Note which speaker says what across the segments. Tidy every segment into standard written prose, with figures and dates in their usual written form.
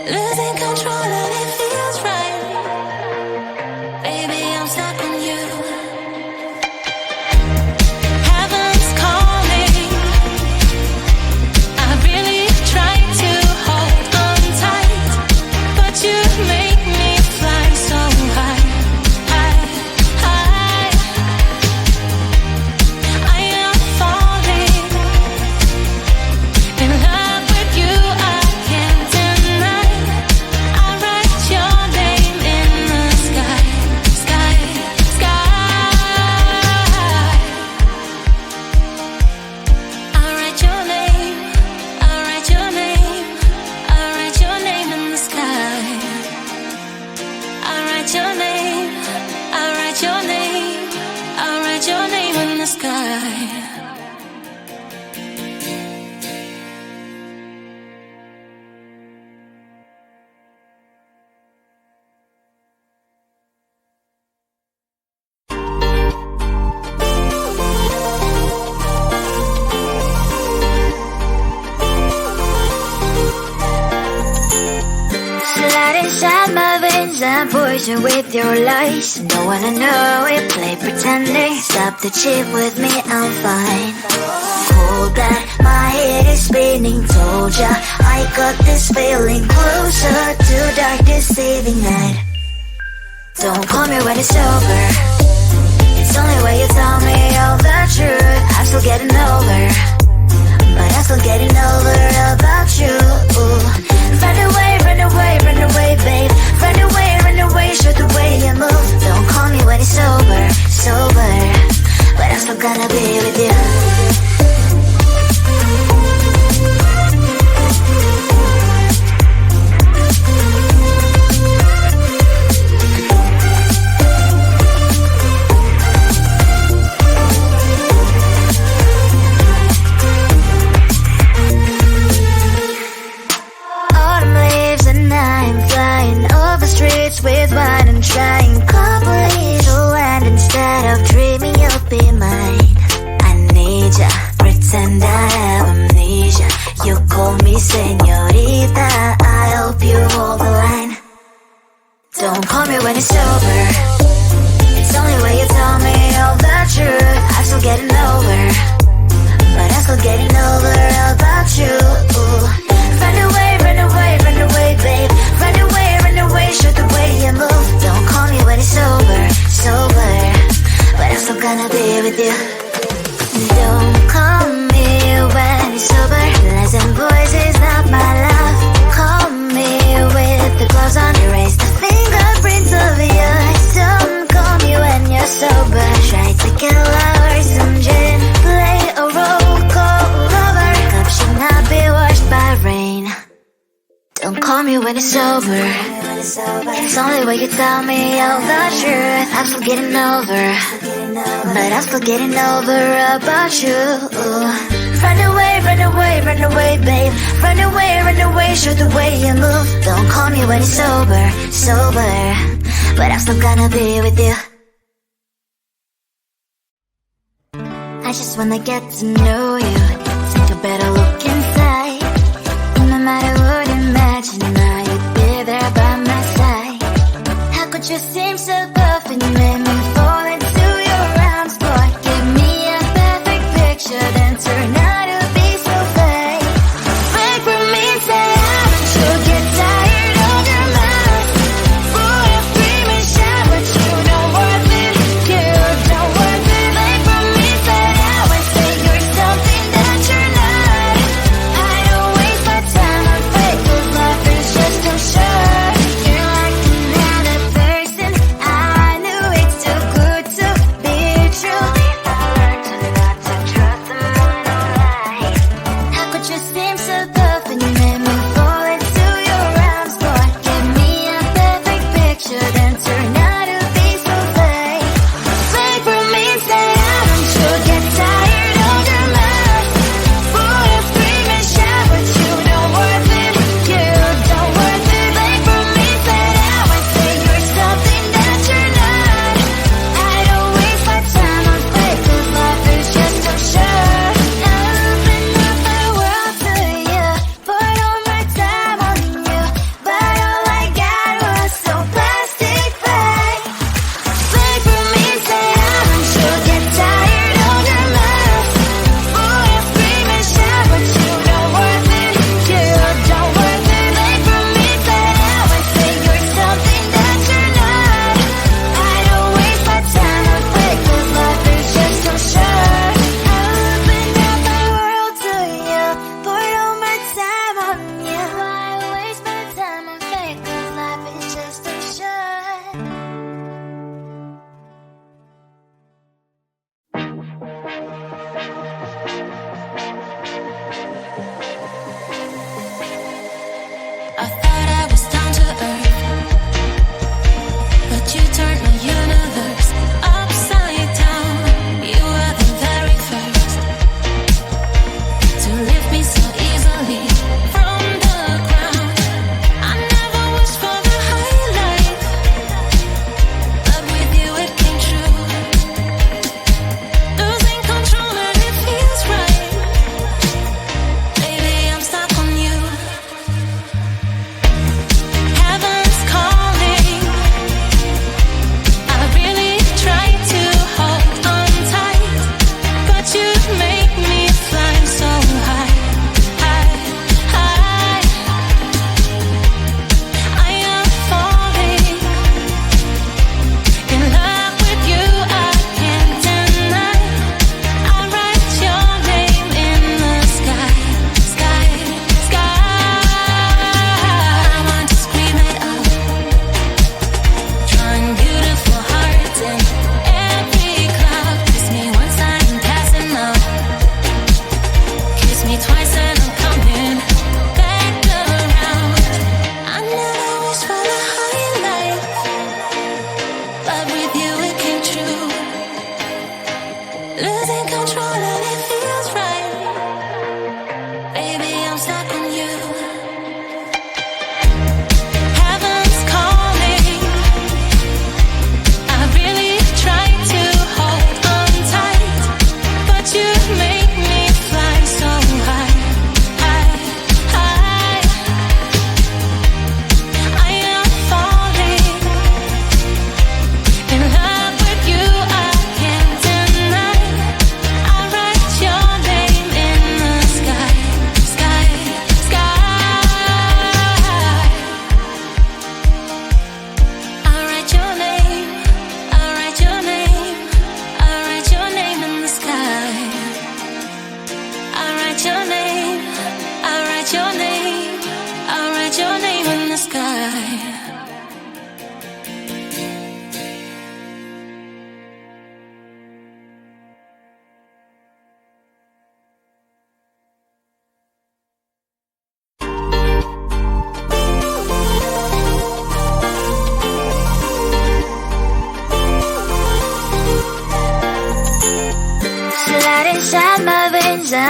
Speaker 1: losing control and it feels right. Baby, I'm stuck on you. Heaven's calling. I really try to hold on tight, but you make me fly so high, high, high. I am falling in love with you. I can't deny. I write your name in the sky, sky, sky. I write your name. I write your name. I write your name in the sky. I write your name. I write your name. I write your name in the sky.
Speaker 2: Slide inside my veins and poison with your lies. Don't wanna know it, play pretending. Stop the chip with me, I'm fine. Hold that, my head is spinning. Told ya, I got this feeling. Closer to dark deceiving night. Don't call me when it's over. It's only when you tell me all the truth. I'm still getting over, but I'm still getting over about you. Run away, run away, run away, babe. Run away, show the way you move. Don't call me when it's sober, sober, but I'm still gonna be with you. Autumn leaves and I'm flying over streets with wine and trying complete to land instead of dreaming you'll be mine. I need ya, pretend I have amnesia. You call me señorita, I hope you hold the line. Don't call me when it's over. It's only when you tell me all the truth. I'm still getting over, but I'm still getting over about you. Run away, run away, run away, babe. Run away, show the way you move. Don't call me when it's sober, sober, but I'm still gonna be with you. Don't call me when it's sober. Lies and boys is not my love. Call me with the gloves on. Erase the fingerprints of yours. Don't call me when you're sober. Try to kill hours, some gin. Play a role, call lover. Cup should not be washed by rain. Don't call me when it's sober. It's only when you tell me all the truth. I'm still getting over, but I'm still getting over about you. Run away, run away, run away, babe. Run away, show the way you move. Don't call me when it's sober, sober, but I'm still gonna be with you. I just wanna get to know you. Take a better look inside. No matter what, imagine now you'd be there by my side. How could you seem so perfect? You made me fall into your arms, boy. Give me a perfect picture, then turn out to be so fake. Break from me, say haven't you get tired of your mouth? Full of scream and shout, but you don't worth it. You don't worth it. Break from me, say I would say you're something that you're not. I don't waste my time on fake, 'cause life is just too short. You're like another person.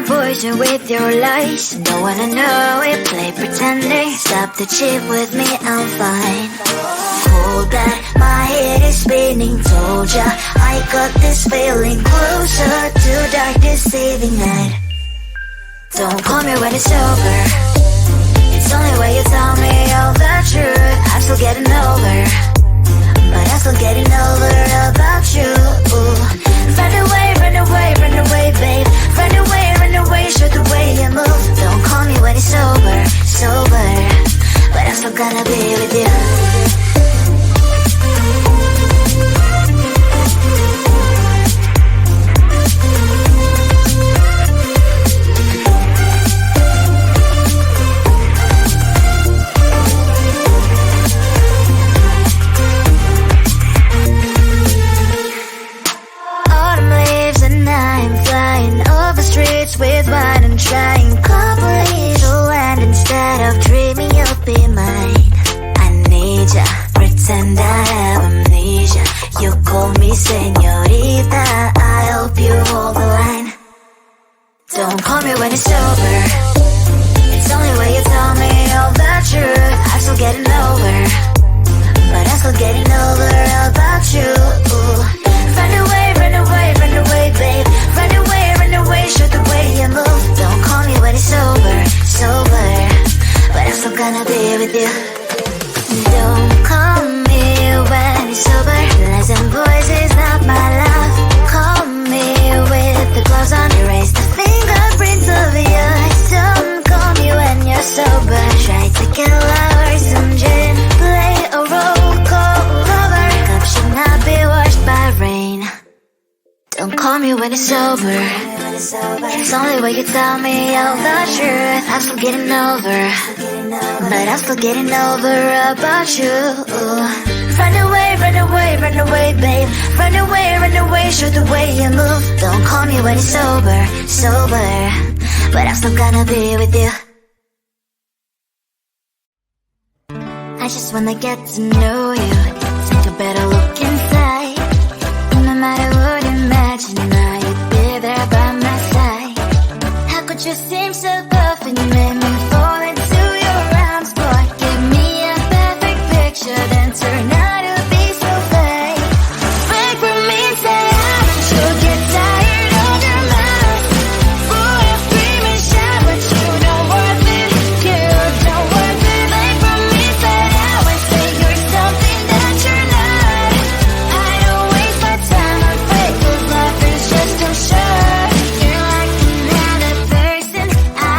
Speaker 2: avoid you with your lies. Don't wanna know it, play pretending. Stop the cheat with me, I'm fine. Hold that, my head is spinning. Told ya, I got this feeling. Closer to dark deceiving night. Don't call me when it's over. It's only when you tell me all the truth. I'm still getting over, but I'm still getting over about you. Run away, run away, run away, babe. Run away, show the way you move. Don't call me when it's sober, sober, but I'm still gonna be with you. Streets with wine and trying complete land instead of dreaming you'll be mine. I need ya, pretend I have amnesia. You call me señorita, I hope you hold the line. Don't call me when it's over. It's only when you tell me all the truth. I'm still getting over, but I'm still getting over about you. Run away, run away, run away, babe. Run away, show the way you move. Don't call me when it's sober, sober, but I'm still gonna be with you. Don't call me when it's sober. Lies and voices, not my love. Call me with the gloves on. Erase the fingerprints of your eyes. Don't call me when you're sober. Try to kill hours, some gin. Play a roll call lover. Cup should not be washed by rain. Don't call me when it's sober. It's only when you tell me all the truth. I'm still getting over, but I'm still getting over about you. Run away, run away, run away, babe. Run away, show the way you move. Don't call me when it's sober, sober, but I'm still gonna be with you. I just wanna get to know you. Take a better look inside. No matter what, imagine now you'd be there by my side. How could you seem so perfect? You made me fall into your arms, boy. Give me a perfect picture, then turn out to be so fake. Break from me, say haven't you get tired of your mouth? Full of scream and shout, but you don't worth it. You don't worth it. Break from me, say I would say you're something that you're not. I don't waste my time, I'm fake, 'cause life is just too short. You're like another person, I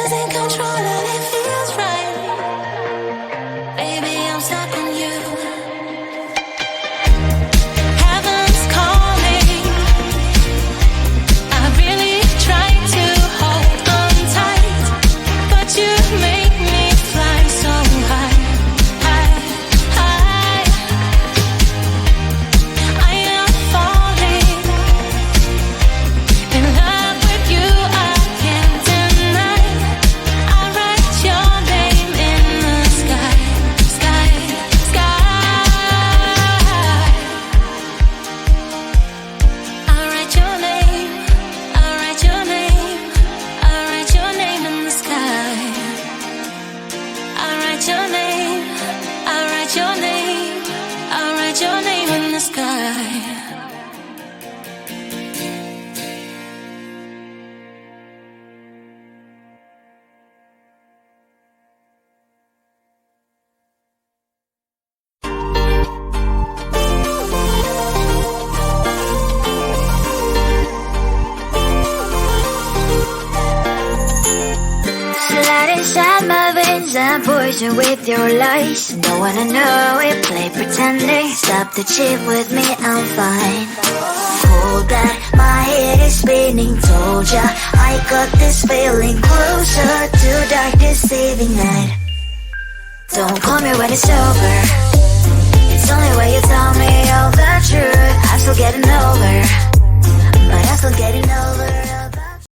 Speaker 1: losing control and it feels right. Baby, I'm stuck on you. Heaven's calling. I really try to hold on tight, but you make me fly so high, high, high. I am falling in love with you. I can't deny. I write your name in the sky, sky, sky. I write your name. I write your name. I write your name in the sky. I write your name. I write your name. I write your name in the sky.
Speaker 2: Slide inside my veins and poison with your lies. Don't wanna know it, play pretending. Stop the chip with me, I'm fine. Hold that, my head is spinning. Told ya, I got this feeling closer to dark deceiving night. Don't call me when it's over.